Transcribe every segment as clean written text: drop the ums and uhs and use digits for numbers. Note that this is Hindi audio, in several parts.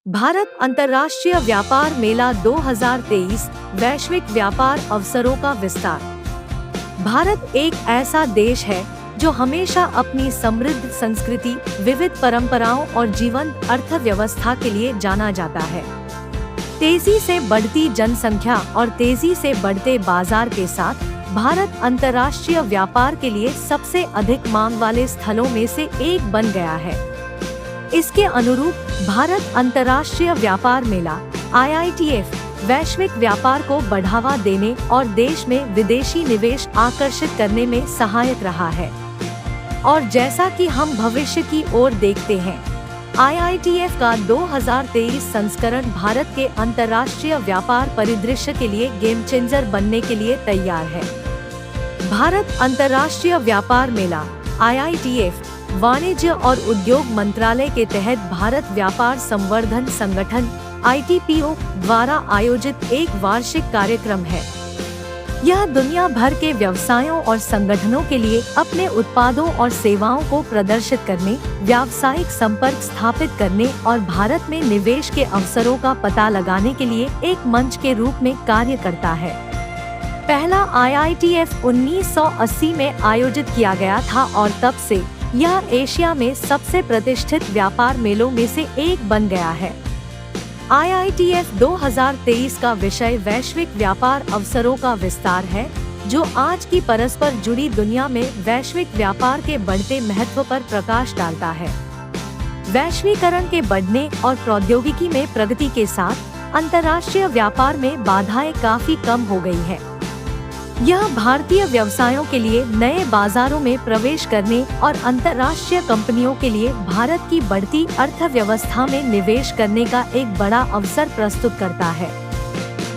भारत अंतर्राष्ट्रीय व्यापार मेला 2023 वैश्विक व्यापार अवसरों का विस्तार। भारत एक ऐसा देश है जो हमेशा अपनी समृद्ध संस्कृति, विविध परंपराओं और जीवंत अर्थव्यवस्था के लिए जाना जाता है। तेजी से बढ़ती जनसंख्या और तेजी से बढ़ते बाजार के साथ भारत अंतर्राष्ट्रीय व्यापार के लिए सबसे अधिक मांग वाले स्थलों में से एक बन गया है। इसके अनुरूप भारत अंतर्राष्ट्रीय व्यापार मेला IITF वैश्विक व्यापार को बढ़ावा देने और देश में विदेशी निवेश आकर्षित करने में सहायक रहा है। और जैसा कि हम भविष्य की ओर देखते हैं, IITF का 2023 संस्करण भारत के अंतर्राष्ट्रीय व्यापार परिदृश्य के लिए गेम चेंजर बनने के लिए तैयार है। भारत अंतर्राष्ट्रीय व्यापार मेला IITF वाणिज्य और उद्योग मंत्रालय के तहत भारत व्यापार संवर्धन संगठन ITPO द्वारा आयोजित एक वार्षिक कार्यक्रम है। यह दुनिया भर के व्यवसायों और संगठनों के लिए अपने उत्पादों और सेवाओं को प्रदर्शित करने, व्यावसायिक संपर्क स्थापित करने और भारत में निवेश के अवसरों का पता लगाने के लिए एक मंच के रूप में कार्य करता है। पहला IITF 1980 में आयोजित किया गया था और तब से यह एशिया में सबसे प्रतिष्ठित व्यापार मेलों में से एक बन गया है। IITF 2023 का विषय वैश्विक व्यापार अवसरों का विस्तार है, जो आज की परस्पर जुड़ी दुनिया में वैश्विक व्यापार के बढ़ते महत्व पर प्रकाश डालता है। वैश्वीकरण के बढ़ने और प्रौद्योगिकी में प्रगति के साथ अंतर्राष्ट्रीय व्यापार में बाधाएं काफी कम हो गई है। यह भारतीय व्यवसायों के लिए नए बाजारों में प्रवेश करने और अंतर्राष्ट्रीय कंपनियों के लिए भारत की बढ़ती अर्थव्यवस्था में निवेश करने का एक बड़ा अवसर प्रस्तुत करता है।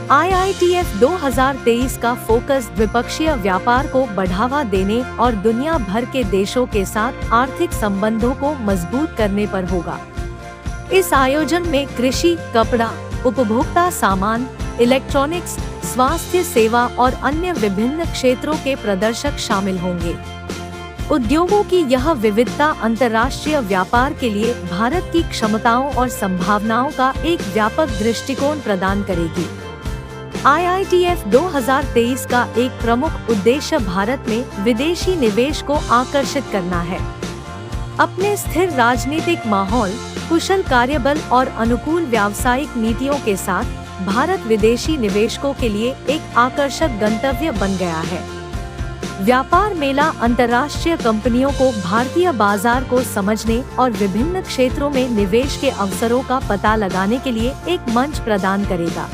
IITF 2023 का फोकस द्विपक्षीय व्यापार को बढ़ावा देने और दुनिया भर के देशों के साथ आर्थिक संबंधों को मजबूत करने पर होगा। इस आयोजन में कृषि, कपड़ा, उपभोक्ता सामान, इलेक्ट्रॉनिक्स, स्वास्थ्य सेवा और अन्य विभिन्न क्षेत्रों के प्रदर्शक शामिल होंगे। उद्योगों की यह विविधता अंतर्राष्ट्रीय व्यापार के लिए भारत की क्षमताओं और संभावनाओं का एक व्यापक दृष्टिकोण प्रदान करेगी। IITF 2023 का एक प्रमुख उद्देश्य भारत में विदेशी निवेश को आकर्षित करना है। अपने स्थिर राजनीतिक माहौल, कुशल कार्यबल और अनुकूल व्यावसायिक नीतियों के साथ भारत विदेशी निवेशकों के लिए एक आकर्षक गंतव्य बन गया है। व्यापार मेला अंतर्राष्ट्रीय कंपनियों को भारतीय बाजार को समझने और विभिन्न क्षेत्रों में निवेश के अवसरों का पता लगाने के लिए एक मंच प्रदान करेगा।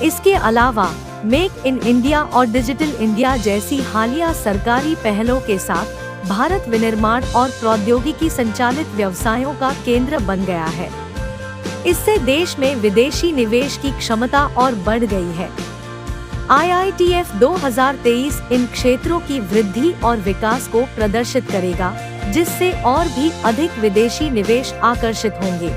इसके अलावा मेक इन इंडिया और डिजिटल इंडिया जैसी हालिया सरकारी पहलों के साथ भारत विनिर्माण और प्रौद्योगिकी संचालित व्यवसायों का केंद्र बन गया है। इससे देश में विदेशी निवेश की क्षमता और बढ़ गई है। IITF 2023 इन क्षेत्रों की वृद्धि और विकास को प्रदर्शित करेगा, जिससे और भी अधिक विदेशी निवेश आकर्षित होंगे।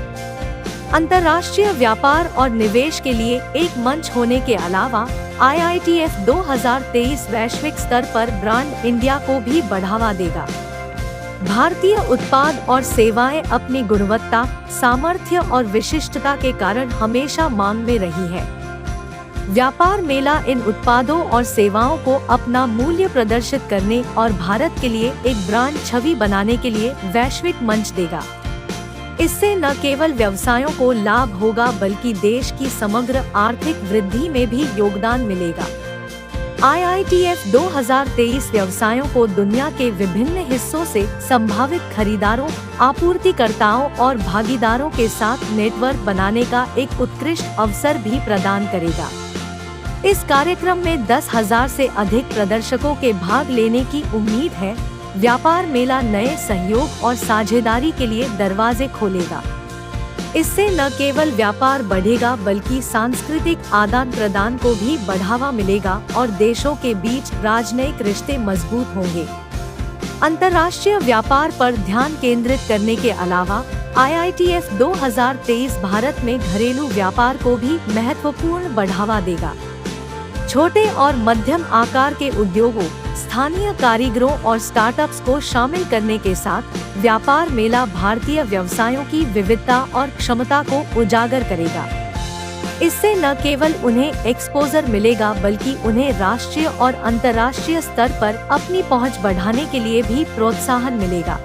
अंतर्राष्ट्रीय व्यापार और निवेश के लिए एक मंच होने के अलावा IITF 2023 वैश्विक स्तर पर ब्रांड इंडिया को भी बढ़ावा देगा। भारतीय उत्पाद और सेवाएं अपनी गुणवत्ता, सामर्थ्य और विशिष्टता के कारण हमेशा मांग में रही है। व्यापार मेला इन उत्पादों और सेवाओं को अपना मूल्य प्रदर्शित करने और भारत के लिए एक ब्रांड छवि बनाने के लिए वैश्विक मंच देगा। इससे न केवल व्यवसायों को लाभ होगा, बल्कि देश की समग्र आर्थिक वृद्धि में भी योगदान मिलेगा। IITF 2023 व्यवसायों को दुनिया के विभिन्न हिस्सों से संभावित खरीदारों, आपूर्तिकर्ताओं और भागीदारों के साथ नेटवर्क बनाने का एक उत्कृष्ट अवसर भी प्रदान करेगा। इस कार्यक्रम में 10,000 से अधिक प्रदर्शकों के भाग लेने की उम्मीद है। व्यापार मेला नए सहयोग और साझेदारी के लिए दरवाजे खोलेगा। इससे न केवल व्यापार बढ़ेगा, बल्कि सांस्कृतिक आदान प्रदान को भी बढ़ावा मिलेगा और देशों के बीच राजनयिक रिश्ते मजबूत होंगे। अंतर्राष्ट्रीय व्यापार पर ध्यान केंद्रित करने के अलावा IITF 2023 भारत में घरेलू व्यापार को भी महत्वपूर्ण बढ़ावा देगा। छोटे और मध्यम आकार के उद्योगों, स्थानीय कारीगरों और स्टार्टअप्स को शामिल करने के साथ व्यापार मेला भारतीय व्यवसायों की विविधता और क्षमता को उजागर करेगा। इससे न केवल उन्हें एक्सपोजर मिलेगा बल्कि उन्हें राष्ट्रीय और अंतर्राष्ट्रीय स्तर पर अपनी पहुंच बढ़ाने के लिए भी प्रोत्साहन मिलेगा।